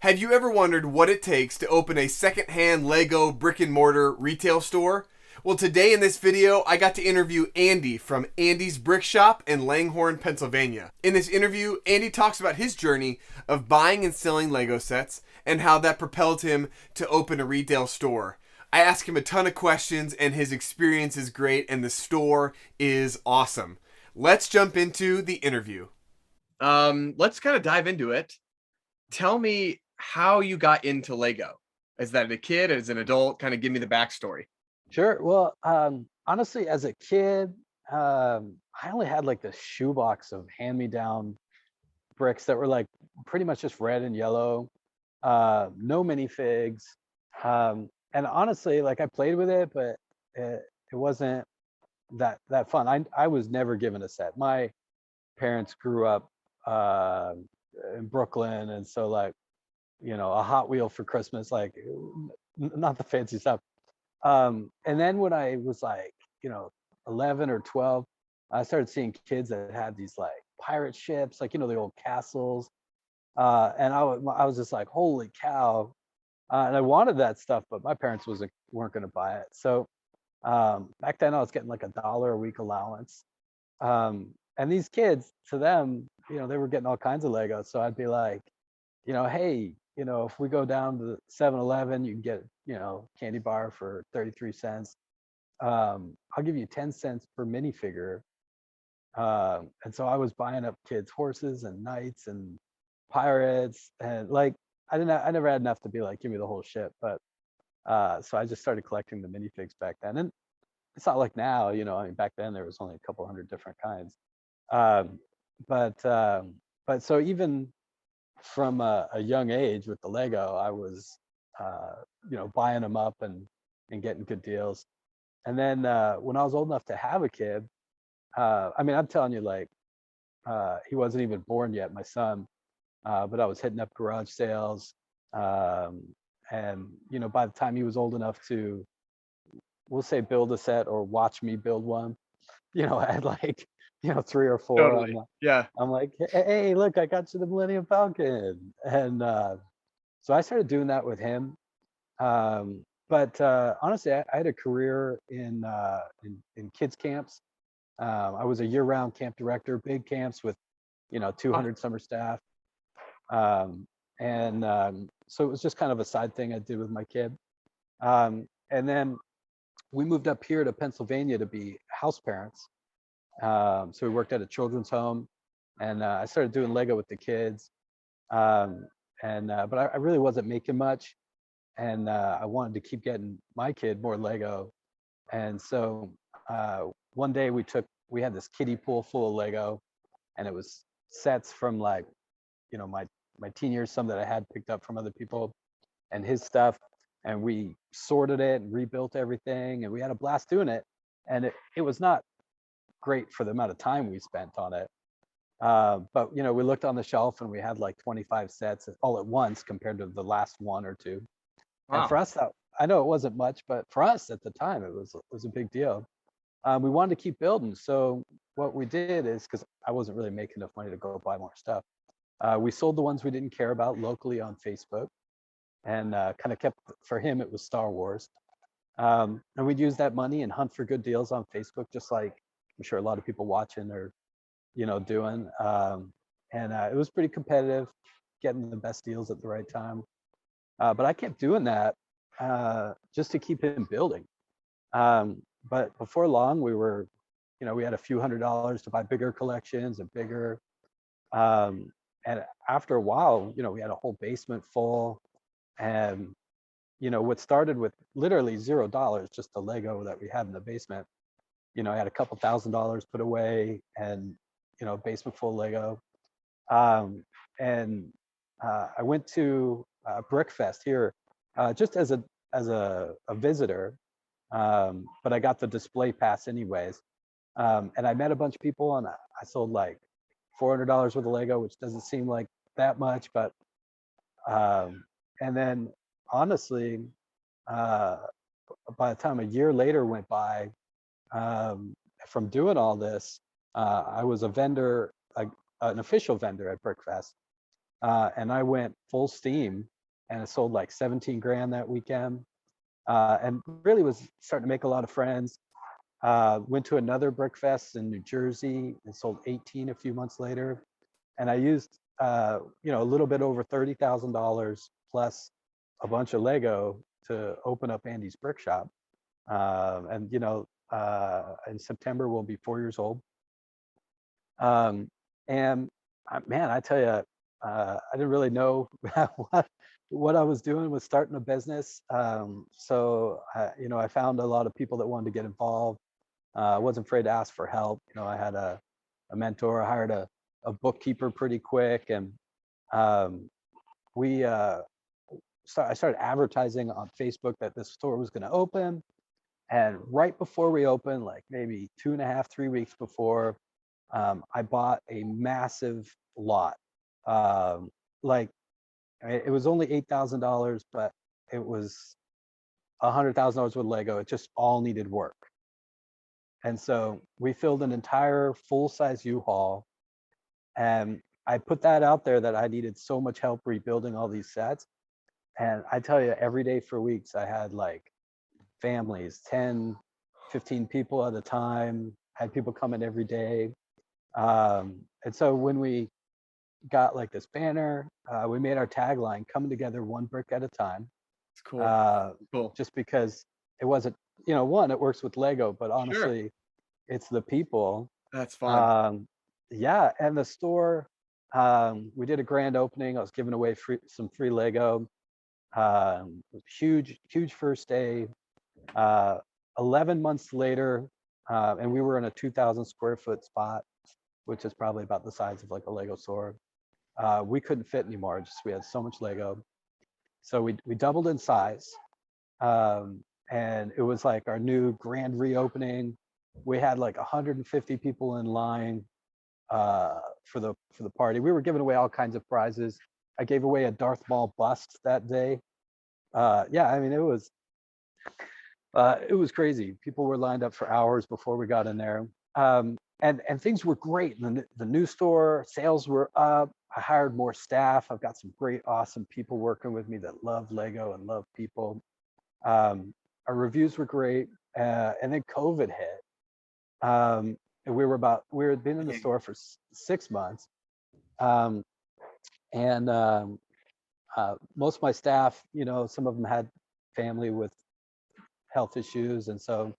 Have you ever wondered what it takes to open a secondhand Lego brick and mortar retail store? Well, today in this video, I got to interview Andy from Andy's Brick Shop in Langhorne, Pennsylvania. In this interview, Andy talks about his journey of buying and selling Lego sets and how that propelled him to open a retail store. I ask him a ton of questions and his experience is great and the store is awesome. Let's jump into the interview. Let's kind of dive into it. Tell me how you got into Lego. Is that a kid, as an adult? Kind of give me the backstory. Sure. Well, honestly, as a kid, I only had like this shoebox of hand-me-down bricks that were like pretty much just red and yellow, no minifigs. And honestly, like I played with it, but it wasn't that fun. I was never given a set. My parents grew up uh, in Brooklyn, and so like a Hot Wheel for Christmas, like not the fancy stuff. And then when I was like, 11 or 12, I started seeing kids that had these like pirate ships, like, the old castles. And I was just like, holy cow. And I wanted that stuff, but my parents weren't going to buy it. So back then I was getting like $1 a week allowance. And these kids, to them, they were getting all kinds of Legos. So I'd be like, hey, if we go down to 7-Eleven, you can get, candy bar for 33 cents. I'll give you 10 cents per minifigure. And so I was buying up kids' horses and knights and pirates. And like, I never had enough to be like, give me the whole ship. But so I just started collecting the minifigs back then. And it's not like now, I mean, back then there was only a couple hundred different kinds. Um, but so even from a young age with the Lego, I was, buying them up and getting good deals. And then when I was old enough to have a kid, I mean, I'm telling you, like, he wasn't even born yet, my son, but I was hitting up garage sales. Um, and, by the time he was old enough to, we'll say, build a set or watch me build one, I had like, three or four. Totally. Yeah. I'm like, hey, look, I got you the Millennium Falcon. And so I started doing that with him. But honestly, I had a career in kids camps. I was a year-round camp director, big camps with 200 summer staff. Um, and so it was just kind of a side thing I did with my kid. And then we moved up here to Pennsylvania to be house parents. So we worked at a children's home, and I started doing Lego with the kids. Um, but I really wasn't making much, and I wanted to keep getting my kid more Lego. And so one day we had this kiddie pool full of Lego, and it was sets from like my teen years, some that I had picked up from other people, and his stuff. And we sorted it and rebuilt everything, and we had a blast doing it. And it was not great for the amount of time we spent on it. But we looked on the shelf and we had like 25 sets all at once compared to the last one or two. And Wow. for us, I know it wasn't much, but for us at the time, it was a big deal. We wanted to keep building, so what we did is, because I wasn't really making enough money to go buy more stuff, we sold the ones we didn't care about locally on Facebook, and kind of kept, for him, it was Star Wars. And we'd use that money and hunt for good deals on Facebook, just like I'm sure a lot of people watching are, doing. And it was pretty competitive, getting the best deals at the right time. But I kept doing that just to keep him building. But before long, we had a few $100s to buy bigger collections and bigger. And after a while, we had a whole basement full. And what started with literally $0, just the Lego that we had in the basement. I had a couple $1,000s put away, and basement full of Lego. And I went to Brickfest here just as a visitor, but I got the display pass anyways. And I met a bunch of people, and I sold like $400 worth of Lego, which doesn't seem like that much, but and then honestly, uh, by the time a year later went by, from doing all this, I was a vendor, an official vendor at Brickfest, and I went full steam and it sold like 17 grand that weekend. And really was starting to make a lot of friends. Went to another brick fest in New Jersey and sold 18 a few months later. And I used, a little bit over $30,000 plus a bunch of Lego to open up Andy's Brick Shop. And in September we'll be 4 years old. And man, I tell you, I didn't really know what I was doing with starting a business. So I found a lot of people that wanted to get involved. I wasn't afraid to ask for help. I had a mentor. I hired a bookkeeper pretty quick, and I started advertising on Facebook that this store was going to open. And right before we opened, like maybe 2.5, 3 weeks before, I bought a massive lot. Like it was only $8,000, but it was $100,000 with Lego. It just all needed work. And so we filled an entire full-size U-Haul, and I put that out there that I needed so much help rebuilding all these sets. And I tell you, every day for weeks, I had like families, 10, 15 people at a time, had people coming every day. And so when we got like this banner, we made our tagline, coming together one brick at a time. It's cool. Cool. Just because it wasn't, one, it works with Lego, but Sure. honestly, it's the people. That's fun. Yeah, and the store, we did a grand opening. I was giving away some free Lego. Huge first day. 11 months later, and we were in a 2,000 square foot spot, which is probably about the size of like a Lego store. We couldn't fit anymore. We had so much Lego. So we doubled in size. And it was like our new grand reopening. We had like 150 people in line for the party. We were giving away all kinds of prizes. I gave away a Darth Maul bust that day. Yeah, I mean, it was crazy. People were lined up for hours before we got in there. And things were great. The new store sales were up. I hired more staff. I've got some great, awesome people working with me that love Lego and love people. Our reviews were great. And then COVID hit. And we had been in the store for 6 months. And most of my staff, some of them had family with health issues. And so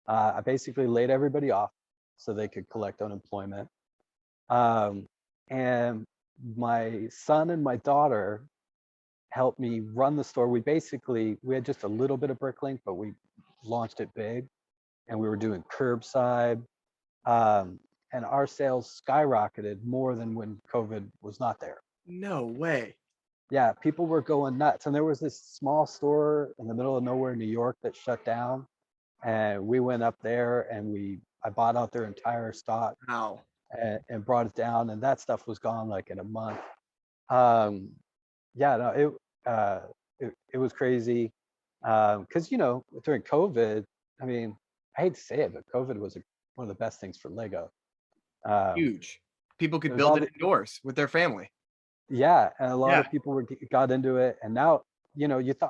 I basically laid everybody off so they could collect unemployment. And my son and my daughter helped me run the store. We had just a little bit of Bricklink, but we launched it big, and we were doing curbside. And our sales skyrocketed more than when COVID was not there. No way. Yeah, people were going nuts. And there was this small store in the middle of nowhere in New York that shut down. And we went up there and I bought out their entire stock. Wow. And brought it down, and that stuff was gone like in a month. Yeah, no, it was crazy. Because during COVID, I mean, I hate to say it, but COVID was one of the best things for Lego. Huge. People could build it indoors with their family. Yeah, and a lot of people got into it, and now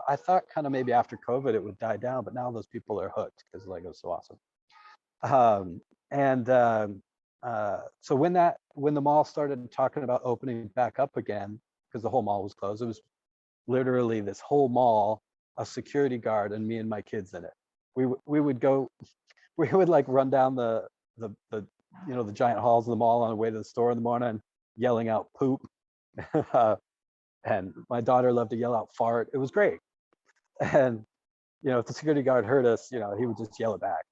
I thought kind of maybe after COVID it would die down, but now those people are hooked because Lego's so awesome. So when the mall started talking about opening back up again, because the whole mall was closed, it was literally this whole mall, a security guard and me and my kids in it. We would like run down the giant halls of the mall on the way to the store in the morning, yelling out poop. And my daughter loved to yell out fart. It was great. And if the security guard heard us, he would just yell it back.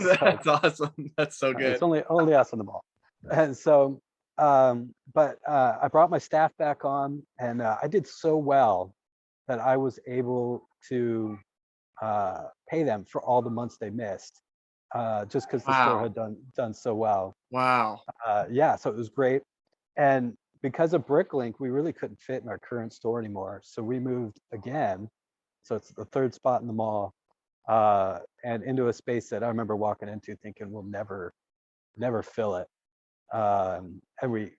That's awesome. That's so good. It's only us in the mall. And so, but I brought my staff back on, and I did so well that I was able to pay them for all the months they missed, just because the store had done so well. Wow. Yeah, so it was great. And because of Bricklink, we really couldn't fit in our current store anymore. So we moved again. So it's the third spot in the mall, and into a space that I remember walking into thinking we'll never fill it. And we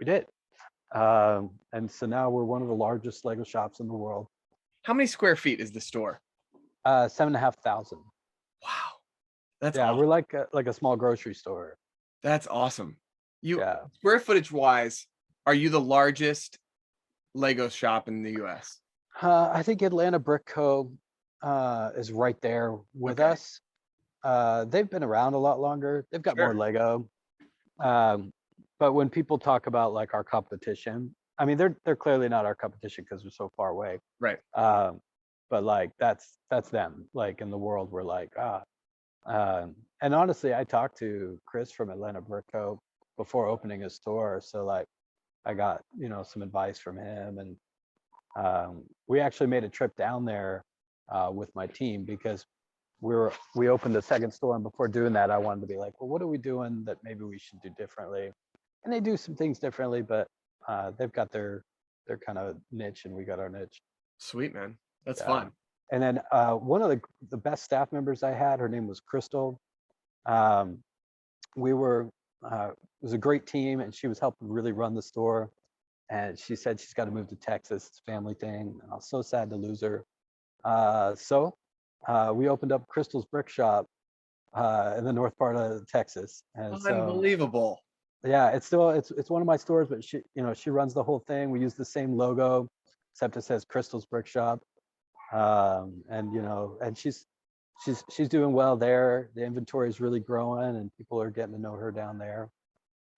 did. And so now we're one of the largest Lego shops in the world. How many square feet is the store? 7,500. Wow, that's Yeah, we're awesome. like a small grocery store. That's awesome. You Yeah. square footage wise, are you the largest Lego shop in the US? I think Atlanta Brick Co. Is right there with Okay, us. They've been around a lot longer. They've got more sure. Lego. Um, but when people talk about like our competition, I mean they're clearly not our competition because we're so far away. Right. Um, but like that's them. Like in the world, we're like ah. And honestly, I talked to Chris from Atlanta Brick Co. before opening a store, so like I got some advice from him, and we actually made a trip down there with my team because we opened a second store, and before doing that, I wanted to be like, well, what are we doing that maybe we should do differently? And they do some things differently, but they've got their kind of niche, and we got our niche. Sweet, man. That's Yeah. fun. And then one of the best staff members I had, her name was Crystal. Um, we were it was a great team, and she was helping really run the store. And she said she's got to move to Texas, it's a family thing. And I was so sad to lose her. So we opened up Crystal's Brick Shop in the north part of Texas, and so Unbelievable. yeah, it's one of my stores, but she runs the whole thing. We use the same logo, except it says Crystal's Brick Shop, and she's doing well there. The inventory is really growing, and people are getting to know her down there.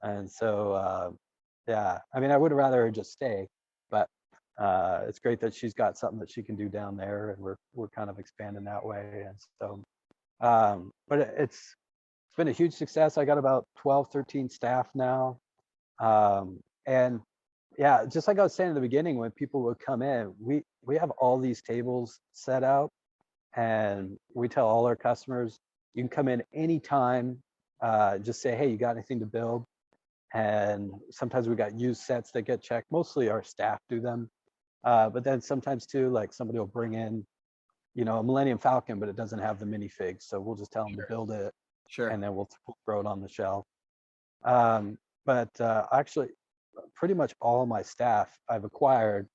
And so yeah, I mean, I would rather her just stay, but it's great that she's got something that she can do down there, and we're kind of expanding that way. And so but it's been a huge success. I got about 12, 13 staff now. And yeah, just like I was saying in the beginning, when people would come in, we have all these tables set out, and we tell all our customers, you can come in anytime, just say, hey, you got anything to build? And sometimes we got used sets that get checked. Mostly our staff do them. But then sometimes too, like somebody will bring in, a Millennium Falcon, but it doesn't have the minifigs. So we'll just tell them to Sure. build it, Sure. and then we'll throw it on the shelf. But actually, pretty much all my staff I've acquired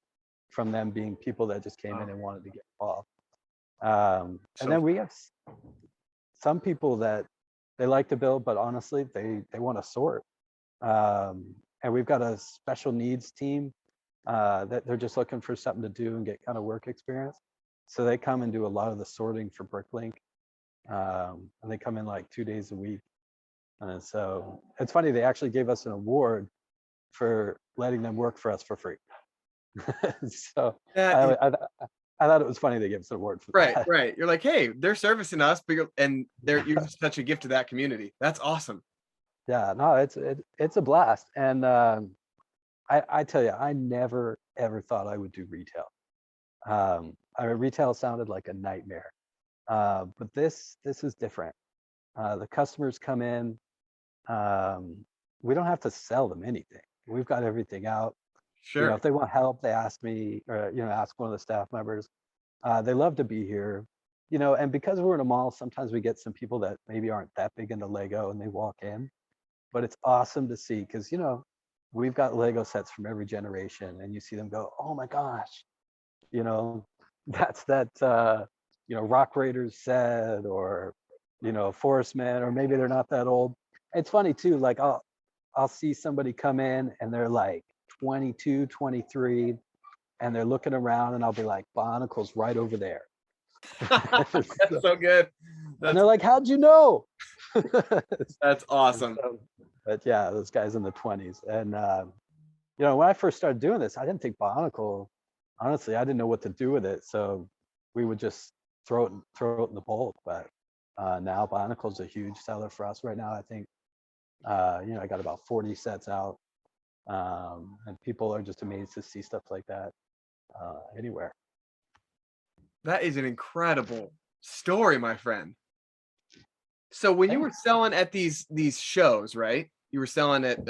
from them being people that just came Wow. in and wanted to get involved. And So then we have some people that they like to build, but honestly, they want to sort. And we've got a special needs team that they're just looking for something to do and get kind of work experience. So they come and do a lot of the sorting for Bricklink. And they come in like 2 days a week. And so it's funny, they actually gave us an award for letting them work for us for free. So that I, is I, I thought it was funny they gave us an award for right, that. right. You're like, hey, they're servicing us, but you're just such a gift to that community. That's awesome. Yeah, no, it's a blast. And I tell you, I never ever thought I would do retail. I mean, retail sounded like a nightmare, but this is different. The customers come in. Um, we don't have to sell them anything. We've got everything out. If Sure. they want help, they ask me, or ask one of the staff members. They love to be here. And because we're in a mall, sometimes we get some people that maybe aren't that big into Lego, and they walk in. But it's awesome to see because we've got Lego sets from every generation, and you see them go, oh my gosh, you know that's that Rock Raiders set, or Forest Man, or maybe they're not that old. It's funny too, like I'll see somebody come in and they're like 22, 23, and they're looking around, and I'll be like, Bionicle's right over there. That's so good. And That's they're like, how'd you know? that's And awesome. so, but yeah, those guys in the 20s. And when I first started doing this, I didn't think Bionicle, honestly, I didn't know what to do with it. So we would just throw it in the bulk. But now Bionicle's a huge seller for us right now. I think I got about 40 sets out. And people are just amazed to see stuff like that anywhere. That is an incredible story, my friend. So when you were Thanks. selling at these shows, right? You were selling at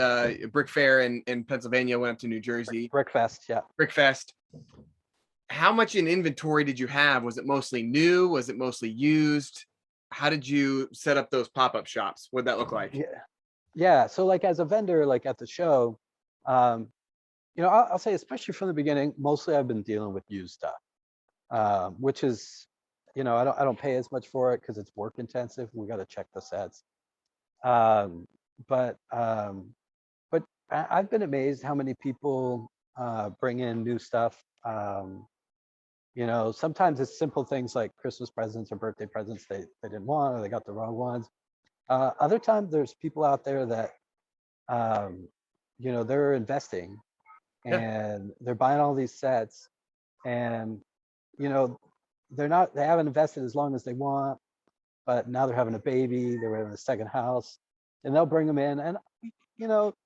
Brick Fair in Pennsylvania, went up to New Jersey, Brickfest, yeah. Brickfest. How much in inventory did you have? Was it mostly new? Was it mostly used? How did you set up those pop-up shops? What'd that look like? Yeah. Yeah. So like as a vendor, like at the show, um, I'll say, especially from the beginning, mostly I've been dealing with used stuff, which is, I don't pay as much for it because it's work intensive. We got to check the sets. Um, but um, but I've been amazed how many people bring in new stuff. Sometimes it's simple things like Christmas presents or birthday presents they didn't want, or they got the wrong ones. Other times there's people out there that um, they're investing Yeah. and they're buying all these sets, and you know they haven't invested as long as they want, but now they're having a baby, they're having a second house, and they'll bring them in. And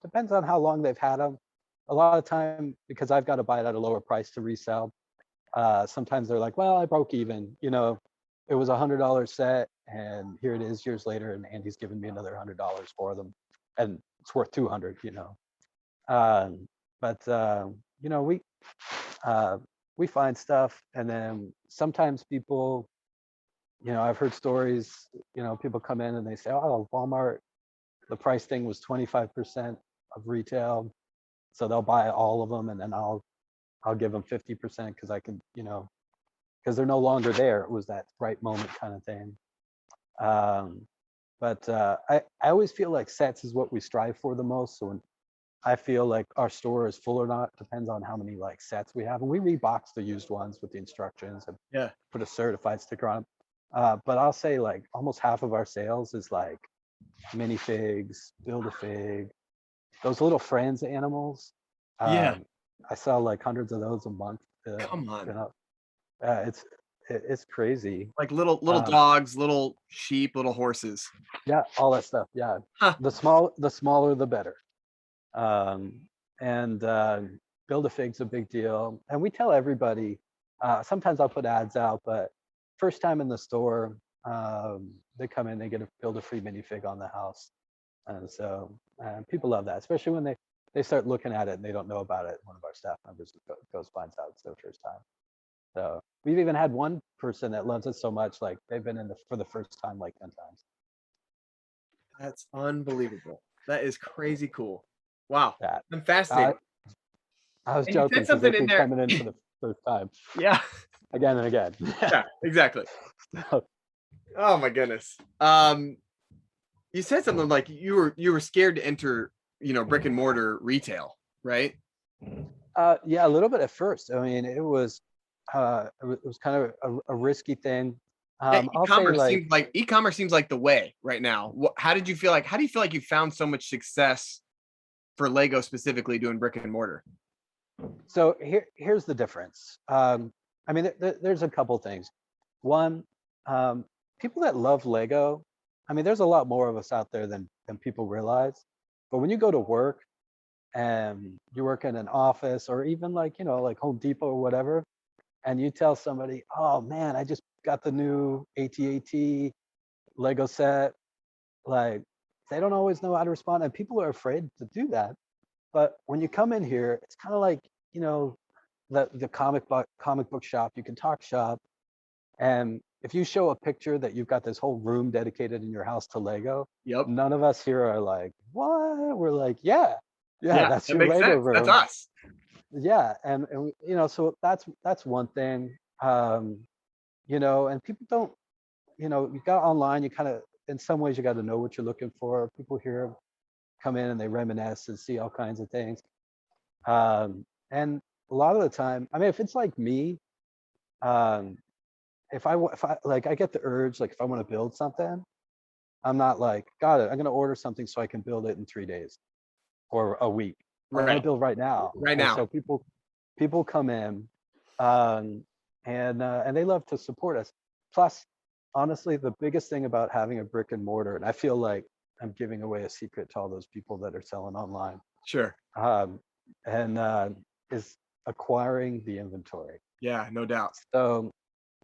depends on how long they've had them. A lot of time, because I've got to buy it at a lower price to resell, sometimes they're like, well, I broke even, it was $100 set, and here it is years later, and Andy's giving me another $100 for them, and it's worth 200. um, but uh, we find stuff, and then sometimes people, I've heard stories, people come in and they say, oh, Walmart, the price thing was 25% of retail, so they'll buy all of them, and then I'll give them 50% because I can, because they're no longer there. It was that right moment kind of thing. But I always feel like sets is what we strive for the most. So when I feel like our store is full or not depends on how many like sets we have, and we rebox the used ones with the instructions and Yeah. put a certified sticker on them. But I'll say like almost half of our sales is like minifigs, Build-A-Fig, those little friends animals. Yeah. I sell like hundreds of those a month. Come on. It's crazy. Like little Um, dogs, little sheep, little horses. yeah, all that stuff. Yeah, Huh. the smaller the better. Um, and Build-A-Fig's a big deal, and we tell everybody. Sometimes I'll put ads out, but first time in the store, they come in, they get a Build-A-Free minifig on the house, and so people love that, especially when they start looking at it and they don't know about it. One of our staff members goes finds out it's their first time. So we've even had one person that loves it so much, like they've been in for the first time like 10 times. That's unbelievable. That is crazy cool. Wow. That I'm I, fascinated. I was And you joking said because they something in keep there. coming in for the first time Yeah. again and again. Yeah, exactly. Oh my goodness. You said something like you were scared to enter, brick and mortar retail, right? Yeah, a little bit at first. I mean, it was kind of a risky thing. Yeah, I'll say like, e-commerce seems like the way right now. How did you feel like? How do you feel like you found so much success for Lego specifically doing brick and mortar? so here's the difference. I mean, there's a couple things. One, people that love Lego, I mean, there's a lot more of us out there than people realize. But when you go to work and you work in an office, or even like, like Home Depot or whatever, and you tell somebody, oh man, I just got the new AT-AT Lego set, like they don't always know how to respond, and people are afraid to do that. But when you come in here, it's kind of like, you know, the comic book shop. You can talk shop, and if you show a picture that you've got this whole room dedicated in your house to Lego, Yep. none of us here are like, what? We're like, yeah, Yeah, that's that your makes Lego sense. That's room. us. Yeah, and so that's one thing. And people don't, you got online, you kind of, in some ways, you got to know what you're looking for. People here come in and they reminisce and see all kinds of things. And a lot of the time, I mean, if it's like me, um, if I like, I get the urge, like if I want to build something, I'm not like, got it, I'm going to order something so I can build it in 3 days or a week. I want to Right. build right now. Right And now. so people come in, and they love to support us. Plus, honestly, the biggest thing about having a brick and mortar, and I feel like I'm giving away a secret to all those people that are selling online, Sure. um, and is acquiring the inventory. Yeah, no doubt. So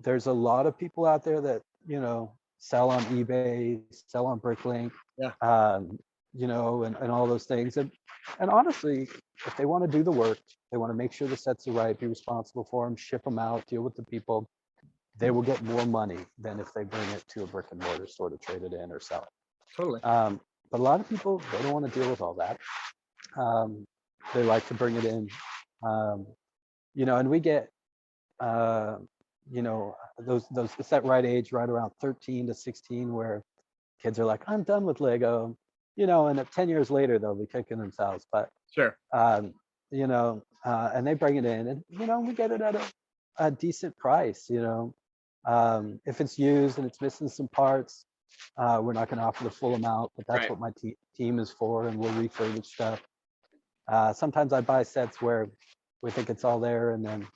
there's a lot of people out there that, sell on eBay, sell on Bricklink, Yeah. and all those things. And honestly, if they want to do the work, they want to make sure the sets are right, be responsible for them, ship them out, deal with the people, they will get more money than if they bring it to a brick and mortar store to trade it in or sell it. Totally. But a lot of people, they don't want to deal with all that. they like to bring it in. And we get uh, those it's that right age, right around 13 to 16, where kids are like, I'm done with Lego, and 10 years later they'll be kicking themselves. But Sure. and they bring it in, and we get it at a decent price. If it's used and it's missing some parts, we're not going to offer the full amount, but that's Right. what my team is for, and we'll refurbish stuff. Sometimes I buy sets where we think it's all there, and then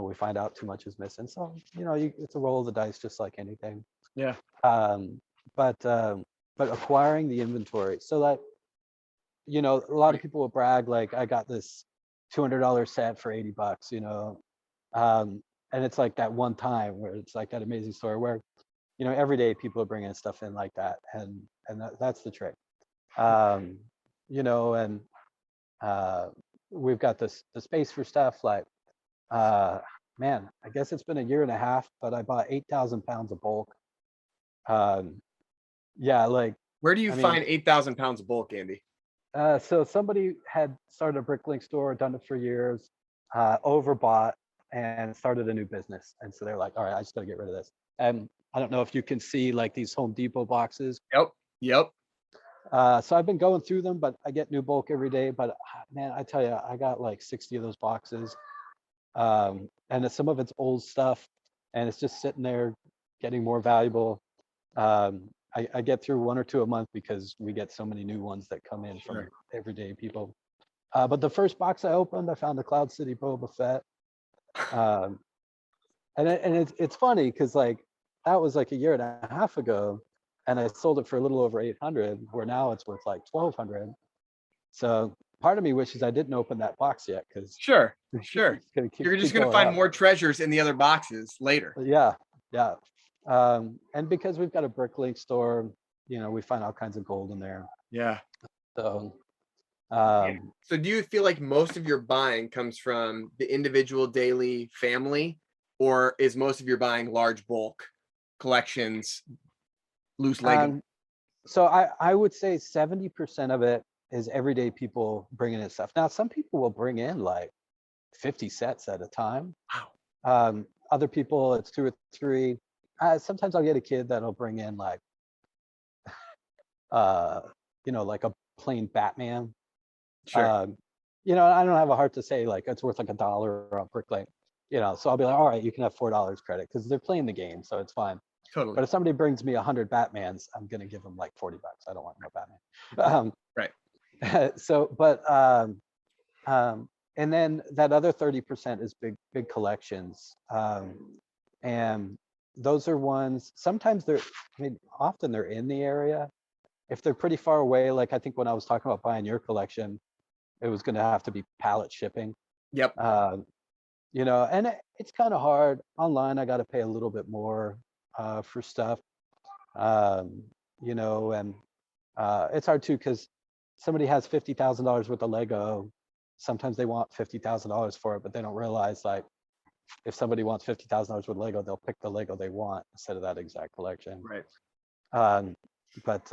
we find out too much is missing. So it's a roll of the dice, just like anything. Yeah. Um, but acquiring the inventory, so that a lot of people will brag like, I got this $200 set for $80, and it's like that one time where it's like that amazing story where every day people are bringing stuff in like that, and that's the trick. And we've got the space for stuff like, man, I guess it's been a year and a half, but I bought 8,000 pounds of bulk. Yeah, like, Where do you I mean, find 8,000 pounds of bulk, Andy? so somebody had started a bricklink store, done it for years, overbought, and started a new business. And so they're like, all right, I just got to get rid of this. And I don't know if you can see like these Home Depot boxes. Yep. So I've been going through them, but I get new bulk every day. But man, I tell you, I got like 60 of those boxes. And some of it's old stuff, and it's just sitting there getting more valuable. I get through one or two a month because we get so many new ones that come in from everyday people. But the first box I opened, I found the Cloud City Boba Fett. And it's funny because like that was like a year and a half ago, and I sold it for a little over 800, where now it's worth like 1,200. So part of me wishes I didn't open that box yet, because Sure. it's gonna You're just keep going to going find up. more treasures in the other boxes later. Yeah. And because we've got a bricklink store, we find all kinds of gold in there. Yeah. So So do you feel like most of your buying comes from the individual daily family, or is most of your buying large bulk collections, loose Lego? so I would say 70% of it is everyday people bringing in stuff. Now, some people will bring in like 50 sets at a time. Wow. Other people, it's 2 or 3. Sometimes I'll get a kid that'll bring in like, like a plain Batman. Sure. I don't have a heart to say like it's worth like $1 on bricklink. So I'll be like, all right, you can have $4 credit because they're playing the game, so it's fine. Totally. But if somebody brings me 100 Batmans, I'm gonna give them like $40. I don't want no Batman. Right. So, but and then that other 30% is big collections, and those are ones. Sometimes often they're in the area. If they're pretty far away, like I think when I was talking about buying your collection, it was going to have to be pallet shipping. Yep. And it's kind of hard online. I got to pay a little bit more for stuff. And it's hard too, because somebody has $50,000 worth of Lego. Sometimes they want $50,000 for it, but they don't realize like if somebody wants $50,000 worth of Lego, they'll pick the Lego they want instead of that exact collection. Right. But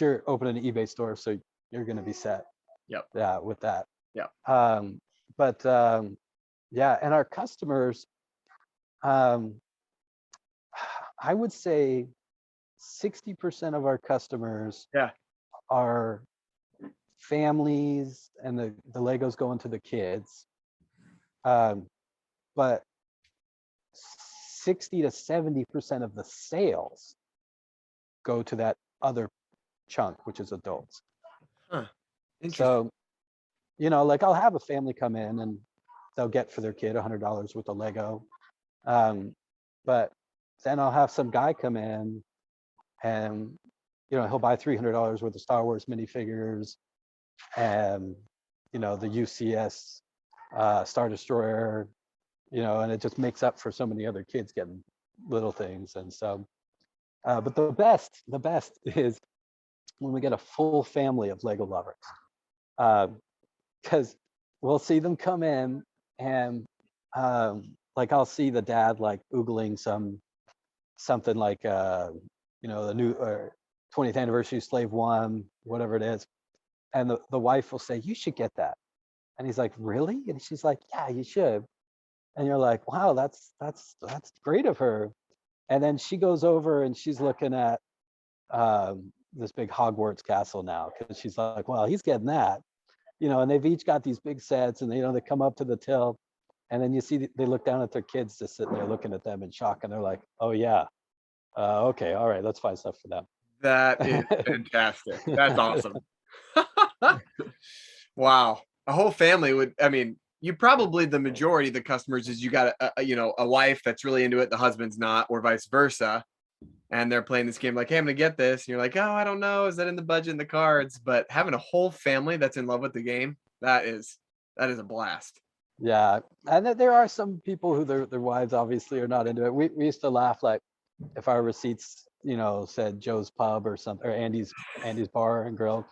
you're opening an eBay store, so you're going to be set. Yep. Yeah, with that. Yeah. Yeah, and our customers, I would say 60% of our customers are families, and the Legos going to the kids. But 60 to 70% of the sales go to that other chunk, which is adults. Interesting. So, like I'll have a family come in and they'll get for their kid $100 worth of Lego. But then I'll have some guy come in and, he'll buy $300 worth of Star Wars minifigures and, the UCS Star Destroyer, and it just makes up for so many other kids getting little things. And so, but the best is when we get a full family of Lego lovers, because we'll see them come in and like I'll see the dad like oogling something like the new 20th anniversary Slave One, whatever it is, and the wife will say, you should get that. And he's like, really? And she's like, yeah, you should. And you're like, wow, that's great of her. And then she goes over and she's looking at this big Hogwarts castle now, because she's like, well, he's getting that, and they've each got these big sets, and they come up to the till, and then you see they look down at their kids just sitting there looking at them in shock, and they're like, oh yeah, okay, all right, let's find stuff for That is them. fantastic. That's awesome. Wow. A whole family would, I mean, you probably, the majority of the customers is you got a wife that's really into it, the husband's not, or vice versa. And they're playing this game like, hey, I'm gonna get this. And you're like, oh, I don't know. Is that in the budget in the cards? But having a whole family that's in love with the game, that is a blast. Yeah, and there are some people who their wives obviously are not into it. We used to laugh, like, if our receipts, said Joe's Pub or something, or Andy's Bar and Grill,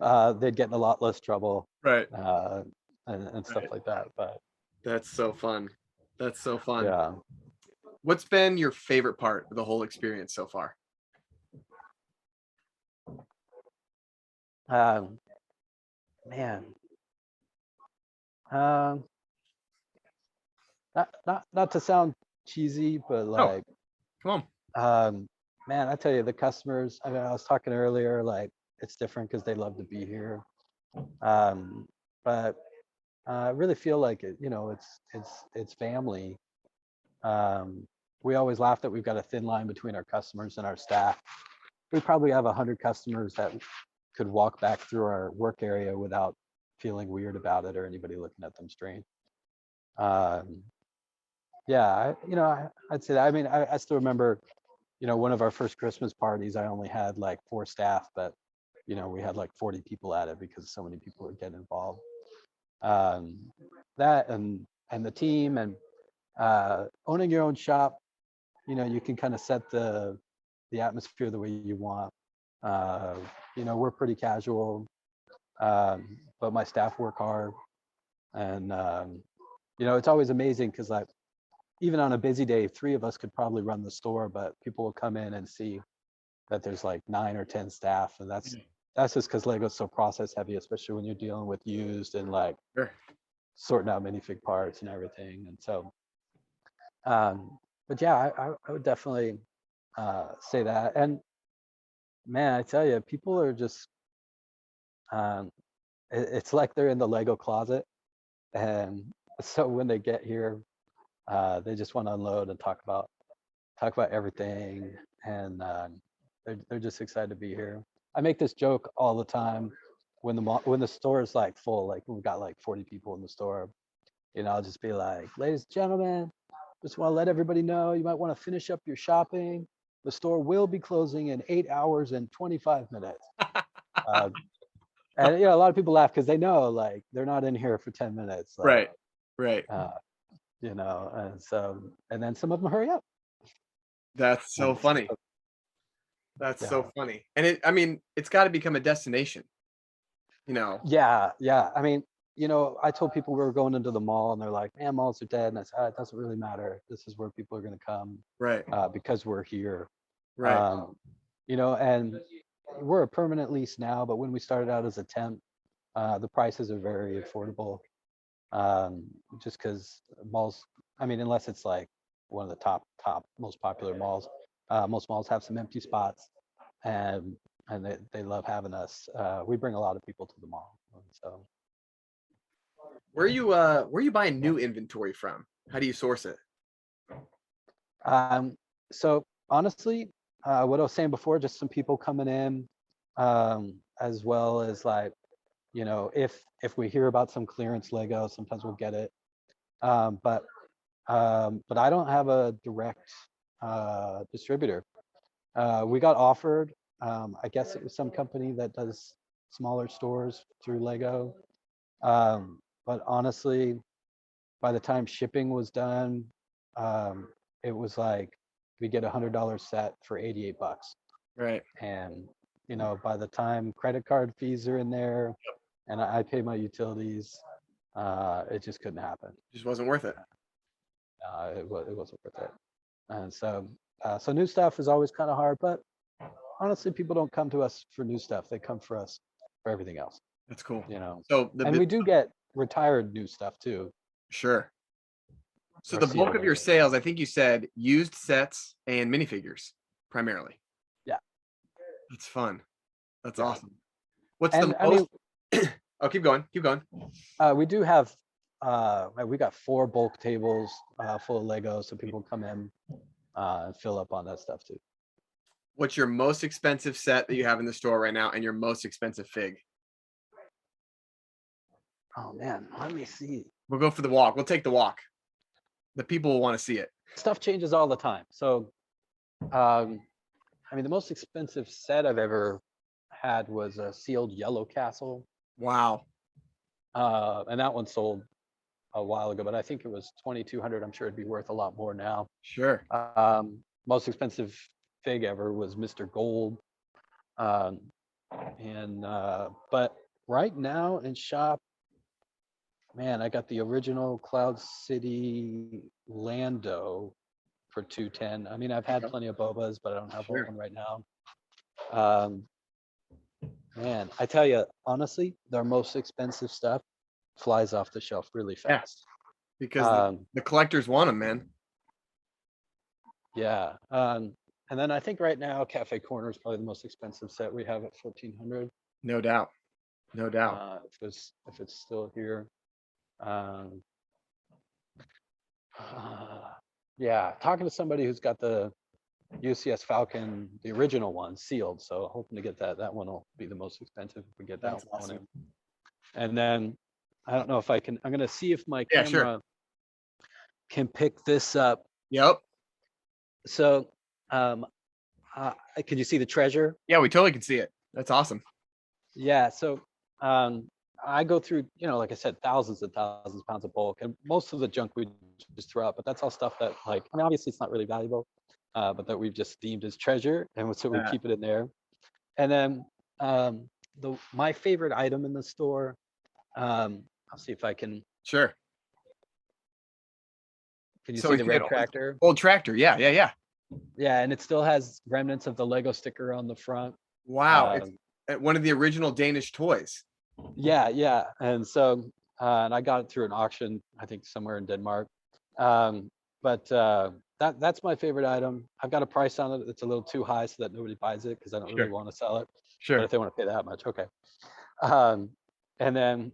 they'd get in a lot less trouble, Right. uh, and stuff Right. like that. But That's so fun. That's so fun. yeah, What's been your favorite part of the whole experience so far? um, man, um, not to sound cheesy, but Oh, like, come um, man, I tell you, the customers. I mean, I was talking earlier, like, it's different because they love to be here. But I really feel like it's family. Um, we always laugh that we've got a thin line between our customers and our staff. We probably have 100 customers that could walk back through our work area without feeling weird about it or anybody looking at them strange. Um, yeah, I'd say that. I mean, I still remember, one of our first Christmas parties, I only had like 4 staff, but we had like 40 people at it because so many people would get involved. Um, that and the team, and owning your own shop, you can kind of set the atmosphere the way you want. Uh, we're pretty casual, but my staff work hard, and it's always amazing because, like, even on a busy day, 3 of us could probably run the store, but people will come in and see that there's like 9 or 10 staff, and on. that's just because Lego's so process heavy, especially when you're dealing with used and like Sure. sorting out minifig parts and everything. And so, but yeah, I would definitely say that. And man, I tell you, people are just, um, it's like they're in the Lego closet. And so when they get here, they just want to unload and talk about everything. And they're just excited to be here. I make this joke all the time when the store is like full, like we've got like 40 people in the store. I'll just be like, ladies and gentlemen, just want to let everybody know you might want to finish up your shopping. The store will be closing in 8 hours and 25 minutes. Uh, and a lot of people laugh because they know, like, they're not in here for 10 minutes. Like, Right. Right. uh, and so, and then some of them hurry up. That's so And funny. so, That's yeah. so funny. And I mean, it's got to become a destination, you know. Yeah. Yeah. I mean, I told people we were going into the mall, and they're like, man, malls are dead. And I said, it doesn't really matter. This is where people are going to come, Right. because we're here. Right. Um, and we're a permanent lease now, but when we started out as a temp, the prices are very affordable. Um, just because malls, I mean, unless it's like one of the top most popular malls, most malls have some empty spots, and they love having us. We bring a lot of people to the mall, so Where are you buying new inventory from? How do you source it? um, so honestly, what I was saying before, just some people coming in, as well as, like, if we hear about some clearance Lego, sometimes we'll get it. But I don't have a direct distributor. We got offered, I guess it was some company that does smaller stores through Lego. But honestly, by the time shipping was done, um, it was like we get $100 set for 88 bucks. Right. And by the time credit card fees are in there, and I pay my utilities, it just couldn't happen. Just wasn't worth it. It wasn't worth it. And so new stuff is always kind of hard, but honestly, people don't come to us for new stuff. They come for us for everything else, That's cool. you know. So And we do get retired new stuff too. Sure. So Or the bulk sealed of your anyway. sales, I think you said used sets and minifigures primarily. Yeah. That's fun. That's Yeah. awesome. What's And the I most? mean, Oh, keep going. Keep going. we do have we got 4 bulk tables full of Legos, so people come in and fill up on that stuff too. What's your most expensive set that you have in the store right now, and your most expensive fig? Oh man, let me see. We'll go for the walk. We'll take the walk. The people will want to see it. Stuff changes all the time. So, I mean, the most expensive set I've ever had was a sealed yellow castle, Wow. and that one sold a while ago, but I think it was 2,200. I'm sure it'd be worth a lot more now. Sure. Most expensive fig ever was Mr. Gold, um, and but right now in shop, man, I got the original Cloud City Lando for 210. I mean, I've had Okay. plenty of bobas, but I don't have Sure. one right now. Man, I tell you, honestly, their most expensive stuff flies off the shelf really Yeah. fast. Because the collectors want them, man. Yeah. And then I think right now Cafe Corner is probably the most expensive set we have at 1,400. No doubt. No doubt. If it's still here. Um, yeah, talking to somebody who's got the UCS Falcon, the original one, sealed. So hoping to get that. That one will be the most expensive if we get that That's one awesome. in. And then I don't know if I can. I'm gonna see if my Yeah, camera sure. can pick this up. Yep. So, can you see the treasure? Yeah, we totally can see it. That's awesome. Yeah. So, I go through, like I said, thousands and thousands of pounds of bulk, and most of the junk we just throw out. But that's all stuff that, like, I mean, obviously it's not really valuable, but that we've just deemed as treasure, and so we keep it in there. And then my favorite item in the store, I'll see if I can. Sure. Can you So see we the see red an tractor? old tractor. Yeah, yeah, yeah. Yeah, and it still has remnants of the Lego sticker on the front. Wow. It's one of the original Danish toys. Yeah, yeah. And so, and I got it through an auction, I think somewhere in Denmark. But that's my favorite item. I've got a price on it. It's a little too high so that nobody buys it because I don't really Sure. want to sell it. Sure. But if they want to pay that much, okay. And then,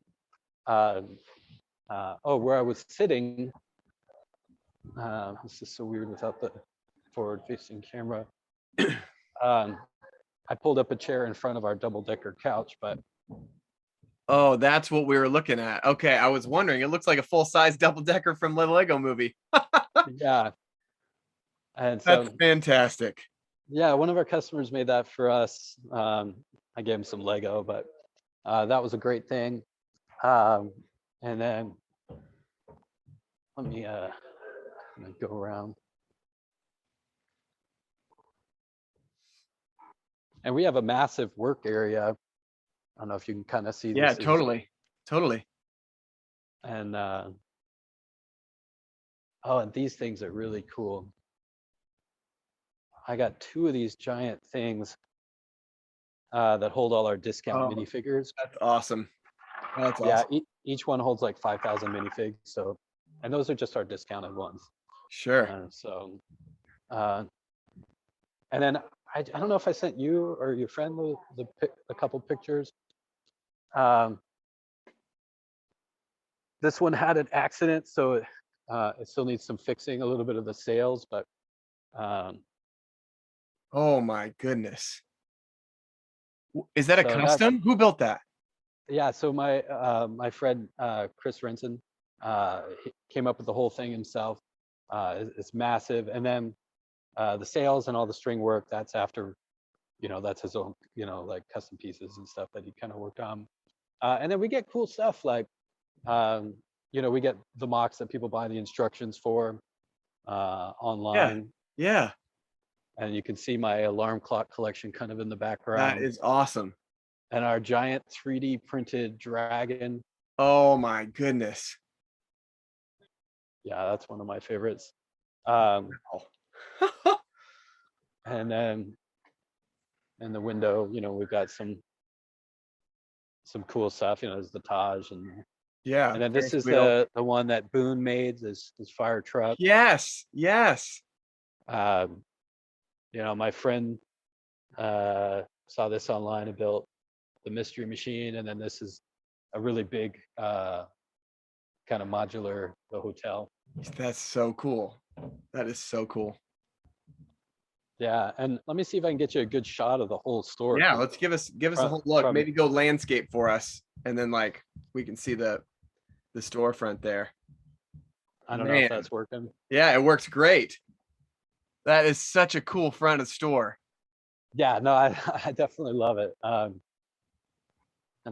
where I was sitting, this is so weird without the forward-facing camera. I pulled up a chair in front of our double-decker couch, but Oh, that's what we were looking at. Okay, I was wondering. It looks like a full-size double-decker from the Lego movie. yeah. And That's so, fantastic. yeah, one of our customers made that for us. I gave him some Lego, but that was a great thing. And then let me go around. And we have a massive work area. I don't know if you can kind of see Yeah, this. totally. Totally. And and these things are really cool. I got 2 of these giant things that hold all our discount minifigures. That's awesome. That's Yeah, awesome. each one holds like 5,000 minifigs. So, and those are just our discounted ones. Sure. And then I don't know if I sent you or your friend a couple pictures. This one had an accident, so it still needs some fixing, a little bit of the sails, but Oh my goodness. Is that a so custom? Who built that? yeah. So my friend Chris Renson, he came up with the whole thing himself. It's massive, and then the sails and all the string work, that's after, that's his own, like custom pieces and stuff that he kind of worked on. And then we get cool stuff like, we get the mocks that people buy the instructions for online. Yeah. And you can see my alarm clock collection kind of in the background. That is awesome. And our giant 3D printed dragon. Oh my goodness. Yeah, that's one of my favorites. Oh. And then in the window, we've got some cool stuff. There's the Taj and Yeah, And then very this is sweet. the one that Boone made, this fire truck. Yes, yes. Um, my friend saw this online and built the mystery machine, and then this is a really big kind of modular, the hotel. That's so cool. That is so cool. Yeah, and let me see if I can get you a good shot of the whole store. Yeah, 'Cause let's give us a from, whole look. from Maybe go landscape for us, and then like we can see the storefront there. I don't know if Man, that's working. yeah, it works great. That is such a cool front of store. Yeah, no, I I definitely love it. And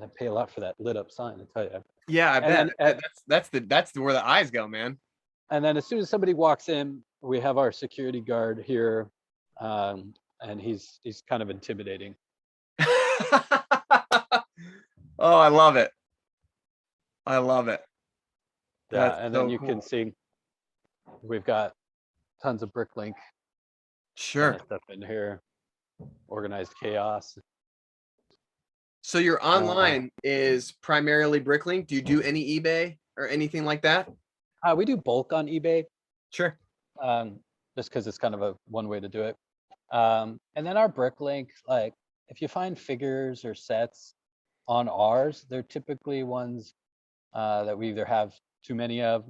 I pay a lot for that lit up sign, I tell you. Yeah, I And bet. then That's where the eyes go, man. as soon as somebody walks in, we have our security guard here, and he's kind of intimidating. Oh, I love it. I love it. Yeah, That's and then so you can cool. see we've got tons of Bricklink kind Sure. of stuff in here, organized chaos. So your Uh, online is primarily Bricklink. Do you do any eBay or anything like that? we do bulk on eBay, Sure. um, just because it's kind of a one way to do it. And then our Bricklink, like if you find figures or sets on ours, they're typically ones that we either have too many of,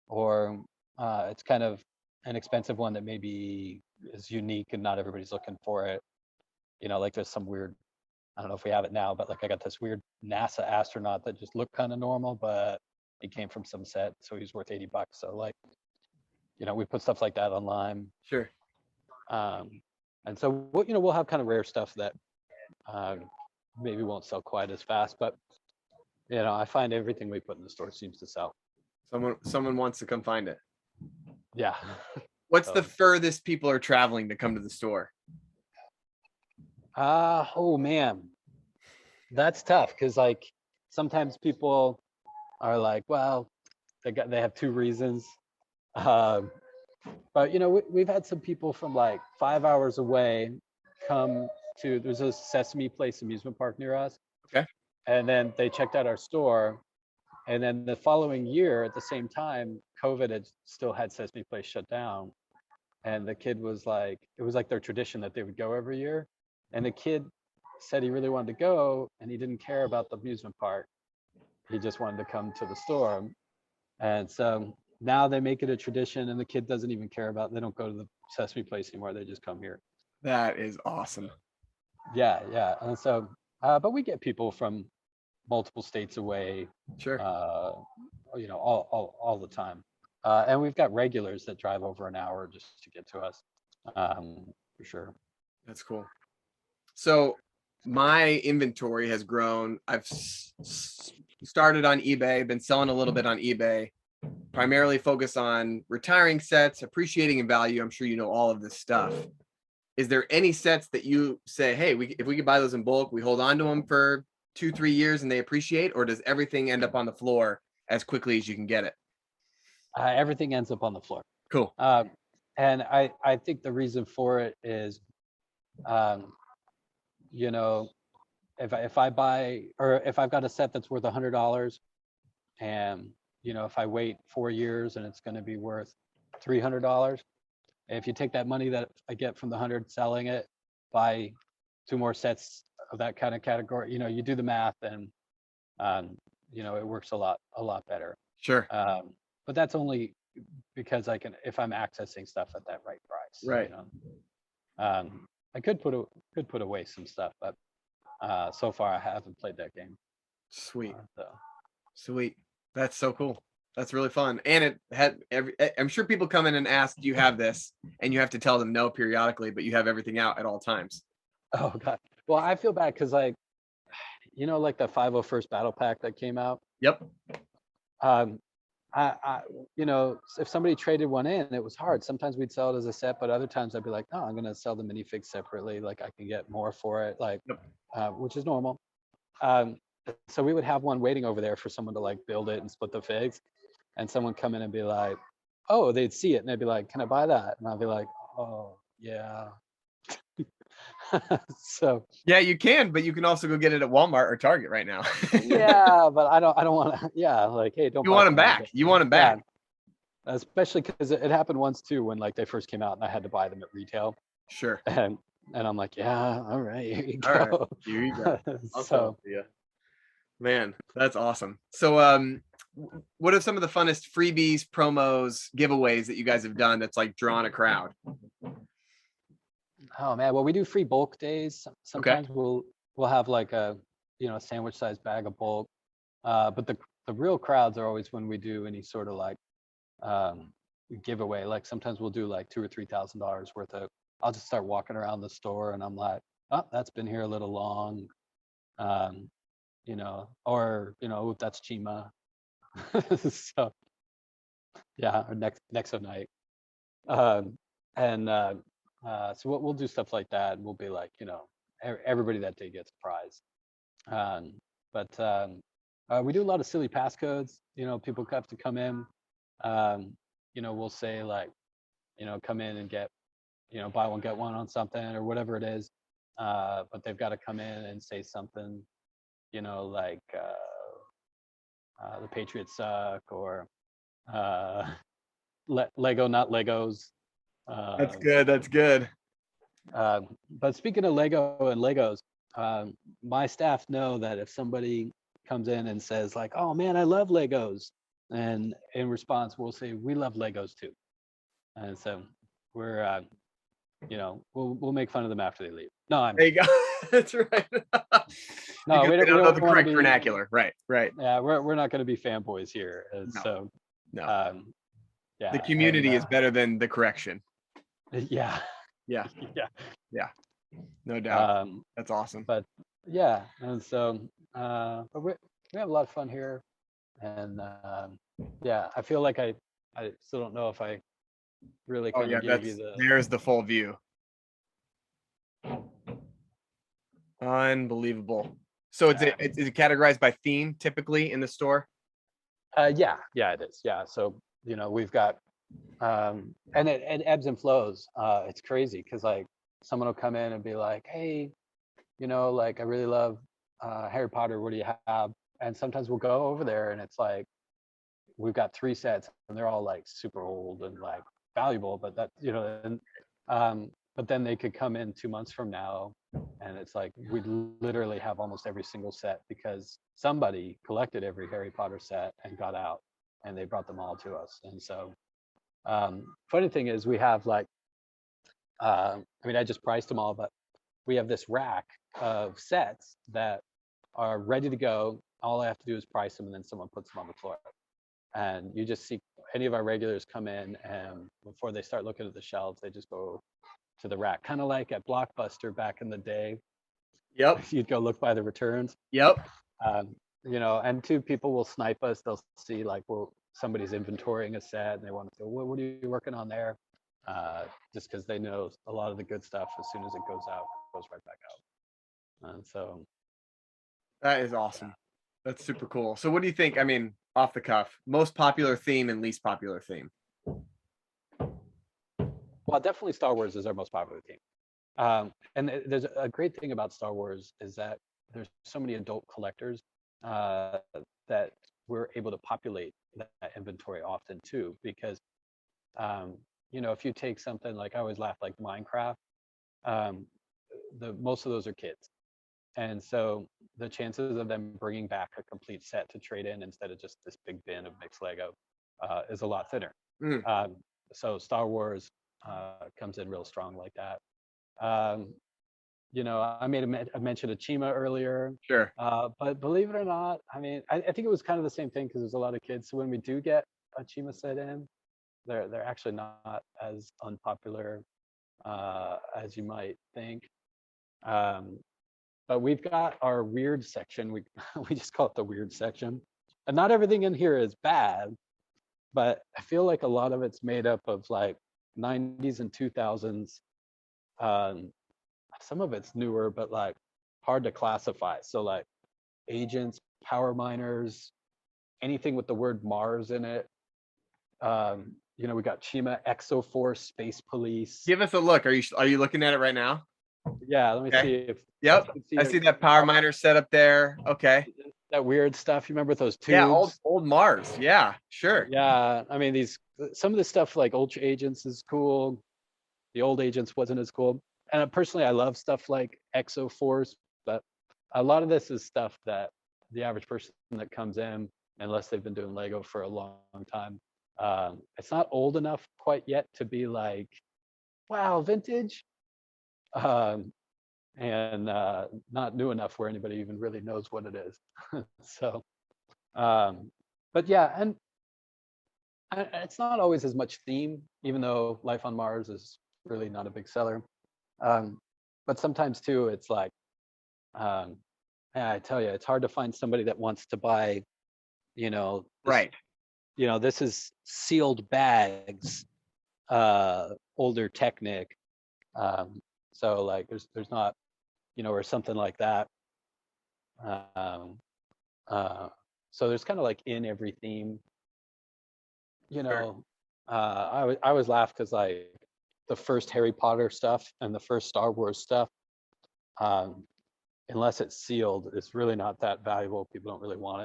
or it's kind of an expensive one that maybe is unique and not everybody's looking for it. Like there's some weird, I don't know if we have it now, but like I got this weird NASA astronaut that just looked kind of normal, but he came from some set, so he's worth $80. So like, we put stuff like that online. Sure. Um, and so we'll have kind of rare stuff that um, maybe won't sell quite as fast, but I find everything we put in the store seems to sell. Someone wants to come find it. Yeah. What's the So, furthest people are traveling to come to the store? oh man, that's tough because like sometimes people are like, well, they have two reasons. Um, but we've had some people from like 5 hours away come to, there's a Sesame Place amusement park near us, Okay. and then they checked out our store. And then the following year, at the same time, COVID had still had Sesame Place shut down. And the kid was like, it was like their tradition that they would go every year. And the kid said he really wanted to go, and he didn't care about the amusement park. He just wanted to come to the store. And so now they make it a tradition, and the kid doesn't even care about, they don't go to the Sesame Place anymore. They just come here. That is awesome. Yeah, yeah. And so, but we get people from multiple states away, Sure. all the time. And we've got regulars that drive over an hour just to get to us, for sure. That's cool. So my inventory has grown. I've started on eBay, been selling a little bit on eBay, primarily focus on retiring sets, appreciating in value. I'm sure you know all of this stuff. Is there any sets that you say, hey, if we could buy those in bulk, we hold on to them for 2-3 years and they appreciate, or does everything end up on the floor as quickly as you can get it? Everything ends up on the floor. Cool. And I think the reason for it is, um, if I buy, or if I've got a set that's worth $100, and if I wait 4 years and it's going to be worth $300, if you take that money that I get from the 100 selling it, buy 2 more sets of that kind of category, you do the math, and it works a lot better. Sure. But that's only because if I'm accessing stuff at that right price. Right. I could put away some stuff, but so far I haven't played that game. Sweet. So. Sweet. That's so cool. That's really fun. And it had I'm sure people come in and ask, do you have this? And you have to tell them no periodically, but you have everything out at all times. Oh God. Well, I feel bad because like the 501st Battle Pack that came out. Yep. I if somebody traded one in, it was hard. Sometimes we'd sell it as a set, but other times I'd be like, no, I'm gonna sell the minifig separately. Like I can get more for it, like, Yep. which is normal. So we would have one waiting over there for someone to like build it and split the figs, and someone come in and be like, oh, they'd see it and they'd be like, can I buy that? And I'll be like, oh yeah. So Yeah, you can, but you can also go get it at Walmart or Target right now. yeah, but I don't want to. Yeah, like, hey, don't You buy want them from me. back. But You want them yeah, back. especially because it happened once too when like they first came out and I had to buy them at retail, Sure. and I'm like, yeah, all right, here you All right. go. Here you go. I'll sell So it to you. Man, that's awesome. So, what are some of the funnest freebies, promos, giveaways that you guys have done that's like drawn a crowd? oh man, well we do free bulk days. Okay. Sometimes we'll have like a sandwich sized bag of bulk. But the real crowds are always when we do any sort of like um, giveaway. Like sometimes we'll do like $2,000 or $3,000 worth of. I'll just start walking around the store and I'm like, oh, that's been here a little long, um, or that's Chima. So yeah, or next of night, um, and so we'll do stuff like that. We'll be like, everybody that day gets a prize. Um, but we do a lot of silly passcodes. People have to come in. We'll say like, come in and get, buy one get one on something or whatever it is. But they've got to come in and say something, like the Patriots suck, or Lego not Legos. That's Um, good. That's good. but speaking of Lego and Legos, my staff know that if somebody comes in and says like, "Oh man, I love Legos," and in response we'll say, "We love Legos too," and so we're, we'll make fun of them after they leave. No, I'm There you go. That's right. no, Because we they don't don't know the want to correct be. vernacular. Right. Right. Yeah, we're not going to be fanboys here. And No. so, No. um, The yeah, and community is better than the correction. yeah, Yeah. yeah. Yeah. No doubt. Um, That's awesome. but yeah, and so, but we have a lot of fun here, and yeah, I feel like I still don't know if I really Oh kind yeah, of gave you the. there's the full view. Unbelievable. So is it categorized by theme typically in the store? Yeah, it is. Yeah, so we've got, and it ebbs and flows. It's crazy because like someone will come in and be like, hey, like I really love Harry Potter. What do you have? And sometimes we'll go over there and it's like we've got 3 sets and they're all like super old and like valuable, but that and but then they could come in 2 months from now and it's like we literally have almost every single set because somebody collected every Harry Potter set and got out and they brought them all to us. And so funny thing is we have like I mean I just priced them all, but we have this rack of sets that are ready to go. All I have to do is price them and then someone puts them on the floor. And you just see any of our regulars come in and before they start looking at the shelves, they just go to the rack, kind of like at Blockbuster back in the day. Yep. You'd go look by the returns. Yep. And two people will snipe us. They'll see like, well, somebody's inventorying a set and they want to go, what are you working on there? Just because they know a lot of the good stuff, as soon as it goes out, it goes right back out. And so That is awesome. That's super cool. So what do you think? I mean, off the cuff, most popular theme and least popular theme? well, definitely Star Wars is our most popular theme. And there's a great thing about Star Wars is that there's so many adult collectors that we're able to populate that inventory often too, because if you take something like, I always laugh, like Minecraft, um, the most of those are kids, and so the chances of them bringing back a complete set to trade in instead of just this big bin of mixed Lego is a lot thinner. Mm. So Star Wars comes in real strong like that. Um, I made a mention of Chima earlier. Sure. But believe it or not, I mean, I think it was kind of the same thing because there's a lot of kids. So when we do get a Chima set in, they're actually not as unpopular as you might think. But we've got our weird section. We we just call it the weird section. And not everything in here is bad, but I feel like a lot of it's made up of like 90s and 2000s. Some of it's newer, but like hard to classify. So like agents, power miners, anything with the word Mars in it. We got Chima, Exoforce, Space Police. Give us a look. Are you looking at it right now? Yeah, let me Okay. see if Yep. you can see I see that power miner set up there. Okay. that weird stuff. You remember those Yeah. tubes? Old Mars. Yeah. Sure. Yeah, I mean some of this stuff like Ultra Agents is cool. The old Agents wasn't as cool. And personally, I love stuff like Exo Force, but a lot of this is stuff that the average person that comes in, unless they've been doing Lego for a long time, it's not old enough quite yet to be like, wow, vintage, um, and not new enough where anybody even really knows what it is. So, but yeah, and it's not always as much theme, even though Life on Mars is really not a big seller. But sometimes too, it's like, um, yeah, I tell you, it's hard to find somebody that wants to buy, you know, this, Right. this is sealed bags, older Technic. So like, there's not, or something like that. Um, so there's kind of like in every theme, you Sure. know. I always laugh because like the first Harry Potter stuff and the first Star Wars stuff, um, unless it's sealed, it's really not that valuable. People don't really want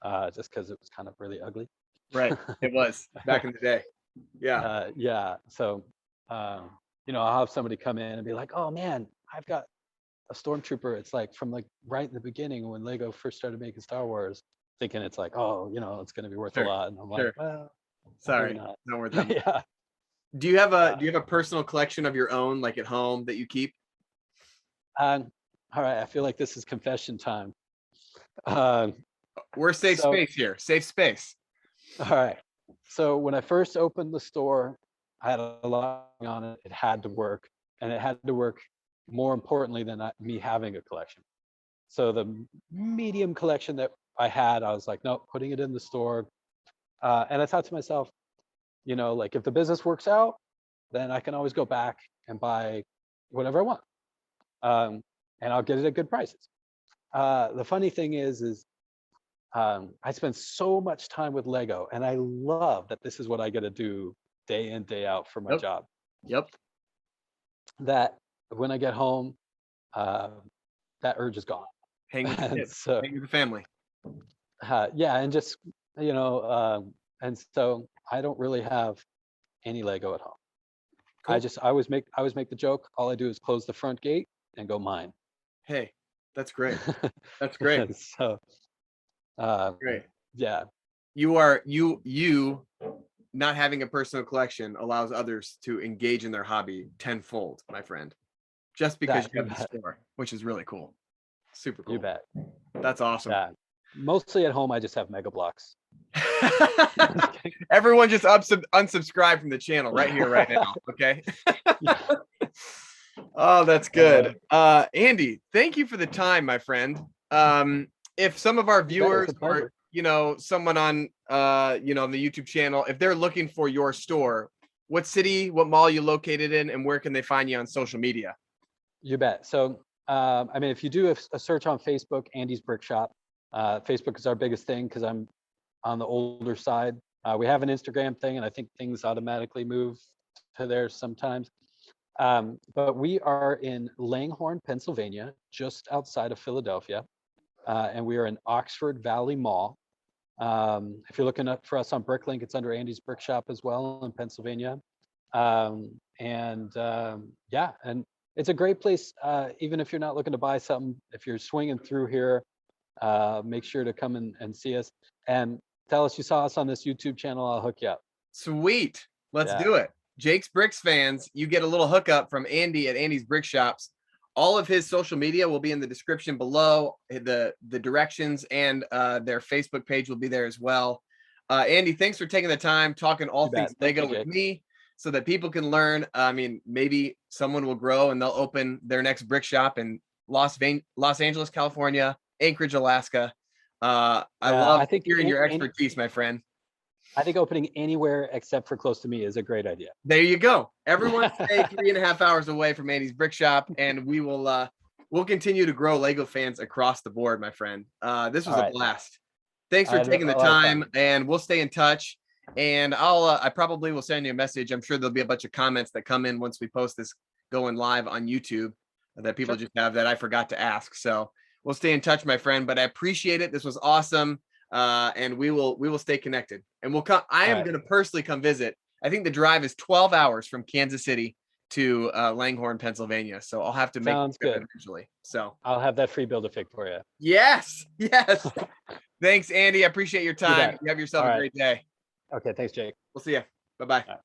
it, just because it was kind of really ugly. Right. It was back in the day. Yeah. Yeah. So, I'll have somebody come in and be like, "Oh man, I've got a stormtrooper." It's like from like right in the beginning when Lego first started making Star Wars, thinking it's like, oh, it's going to be worth a Sure. lot, and I'm like, Sure. well, maybe Sorry. not. Not worth that much. Yeah. Do you have a personal collection of your own, like at home, that you keep? All right. I feel like this is confession time. Um, We're safe so, space here. Safe space. all right. So when I first opened the store, I had a lot on it. It had to work, and it had to work more importantly than me having a collection. So the medium collection that I had, I was like, no, putting it in the store. And I thought to myself, like if the business works out, then I can always go back and buy whatever I want, um, and I'll get it at good prices. The funny thing is I spend so much time with Lego, and I love that this is what I get to do day in, day out for my Yep. job. Yep. That when I get home, uh, that urge is gone. Hang with the And kids. so, Hang with the family. yeah, and just, and so I don't really have any Lego at home. Cool. I always make the joke. All I do is close the front gate and go mine. Hey, that's great. That's great. So, um, Great. yeah, You not having a personal collection allows others to engage in their hobby tenfold, my friend. Just because you you have the bet. store, which is really cool. Super You cool. bet. That's awesome. Yeah. Mostly at home, I just have Mega Blocks. Everyone just unsubscribe from the channel right here, right now. Okay. Oh, that's good. Andy, thank you for the time, my friend. If some of our viewers or someone on the YouTube channel, if they're looking for your store, what city, what mall you located in, and where can they find you on social media? You bet. So, I mean, if you do a search on Facebook, Andy's Brick Shop, Facebook is our biggest thing because I'm on the older side. We have an Instagram thing, and I think things automatically move to there sometimes. But we are in Langhorne, Pennsylvania, just outside of Philadelphia, and we are in Oxford Valley Mall. If you're looking up for us on Bricklink, it's under Andy's Brick Shop as well in Pennsylvania. Yeah, and it's a great place. Even if you're not looking to buy something, if you're swinging through here, make sure to come and see us and tell us you saw us on this YouTube channel. I'll hook you up. Sweet. Let's do it. Jake's Bricks fans, you get a little hookup from Andy at Andy's Brick Shops. All of his social media will be in the description below. The directions and their Facebook page will be there as well. Andy, thanks for taking the time talking all things Lego with me so that people can learn. I mean, maybe someone will grow and they'll open their next brick shop in Los Angeles, California, Anchorage, Alaska. I love hearing your expertise, my friend. I think opening anywhere except for close to me is a great idea. There you go. Everyone stay 3.5 hours away from Andy's Brick Shop, and we'll continue to grow Lego fans across the board, my friend. This was a blast. Thanks for taking the time, and we'll stay in touch. And I probably will send you a message. I'm sure there'll be a bunch of comments that come in once we post this going live on YouTube. that people Sure. just have that I forgot to ask. So we'll stay in touch, my friend, but I appreciate it. This was awesome. And we will stay connected, and we'll come. I am going to personally come visit. I think the drive is 12 hours from Kansas City to Langhorne, Pennsylvania. So I'll have to make Sounds it trip good. eventually. So I'll have that free Build-A-Fig for you. yes. Thanks, Andy. I appreciate your time. bet. You have yourself All a right. great day. Okay, thanks, Jake. We'll see you. Bye-bye.